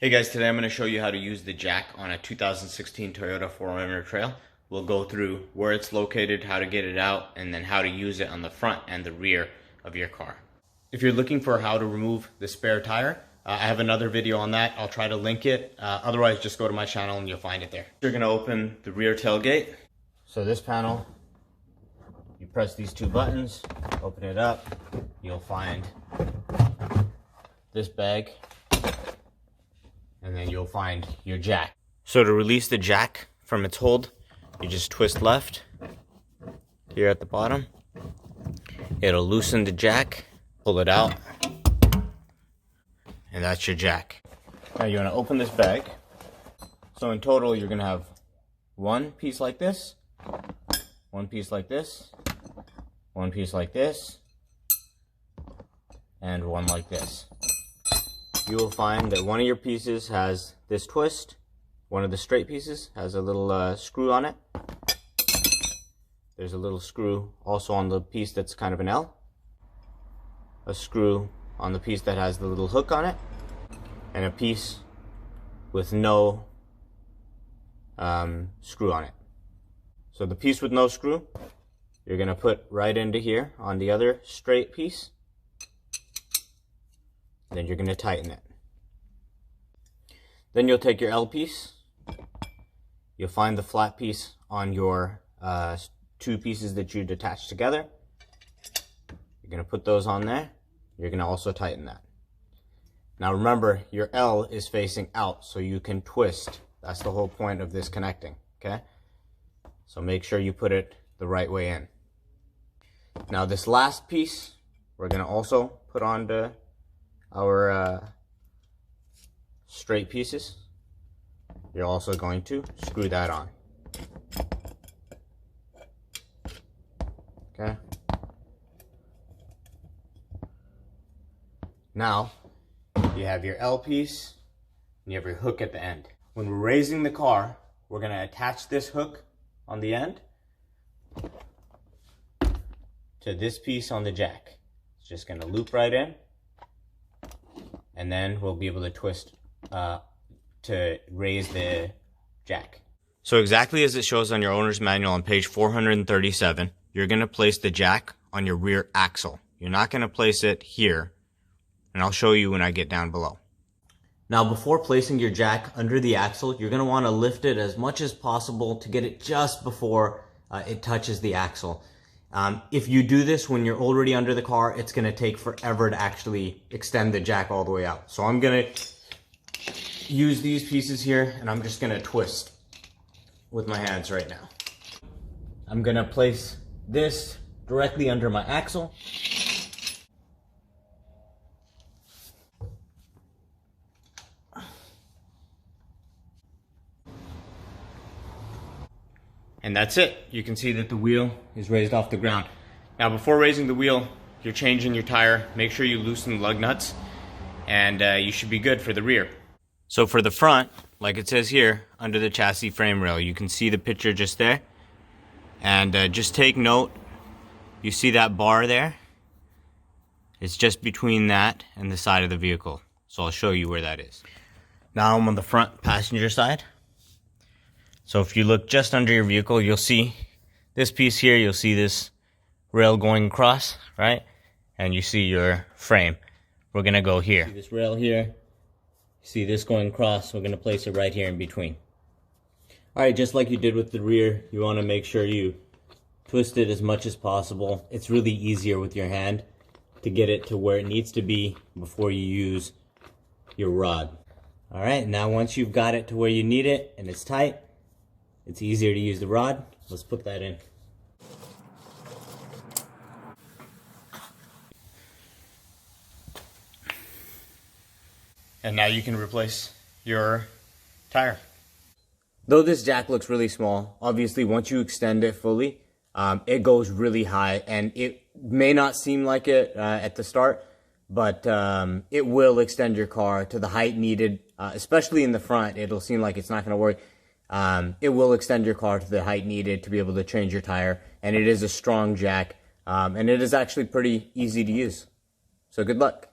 Hey guys, today I'm going to show you how to use the jack on a 2016 Toyota 4Runner Trail. We'll go through where it's located, how to get it out, and then how to use it on the front and the rear of your car. If you're looking for how to remove the spare tire, I have another video on that. I'll try to link it. Otherwise, just go to my channel and you'll find it there. You're going to open the rear tailgate. So this panel, you press these two buttons, open it up, you'll find this bag, and then you'll find your jack. So to release the jack from its hold, you just twist left here at the bottom. It'll loosen the jack, pull it out, and that's your jack. Now you want to open this bag. So in total, you're going to have one piece like this, one piece like this, one piece like this, and one like this. You will find that one of your pieces has this twist. One of the straight pieces has a little screw on it. There's a little screw also on the piece that's kind of an L. A screw on the piece that has the little hook on it. And a piece with no screw on it. So the piece with no screw, you're going to put right into here on the other straight piece. Then you're going to tighten it. Then you'll take your L piece. You'll find the flat piece on your two pieces that you detach together. You're going to put those on there. You're going to also tighten that. Now remember, your L is facing out, so you can twist. That's the whole point of this connecting, okay? So make sure you put it the right way in. Now this last piece, we're going to also put onto our straight pieces. You're also going to screw that on. Okay. Now you have your L piece and you have your hook at the end. When we're raising the car, we're going to attach this hook on the end to this piece on the jack. It's just going to loop right in. And then we'll be able to twist to raise the jack. So exactly as it shows on your owner's manual on page 437, you're going to place the jack on your rear axle. You're not going to place it here, and I'll show you when I get down below. Now before placing your jack under the axle, you're going to want to lift it as much as possible to get it just before it touches the axle. If you do this when you're already under the car, it's going to take forever to actually extend the jack all the way out. So I'm going to use these pieces here, and I'm just going to twist with my hands right now. I'm going to place this directly under my axle. And that's it. You can see that the wheel is raised off the ground. Now before raising the wheel, you're changing your tire. Make sure you loosen the lug nuts, and you should be good for the rear. So for the front, like it says here, under the chassis frame rail, you can see the picture just there. And just take note, you see that bar there? It's just between that and the side of the vehicle. So I'll show you where that is. Now I'm on the front passenger side. So if you look just under your vehicle, you'll see this piece here, you'll see this rail going across, right? And you see your frame. We're gonna go here. See this rail here, see this going across, we're gonna place it right here in between. Alright, just like you did with the rear, you wanna make sure you twist it as much as possible. It's really easier with your hand to get it to where it needs to be before you use your rod. Alright, now once you've got it to where you need it and it's tight, it's easier to use the rod. Let's put that in. And now you can replace your tire. Though this jack looks really small, obviously once you extend it fully, it goes really high, and it may not seem like it at the start, but it will extend your car to the height needed, especially in the front. It'll seem like it's not going to work. It will extend your car to the height needed to be able to change your tire, and it is a strong jack, and it is actually pretty easy to use. So good luck.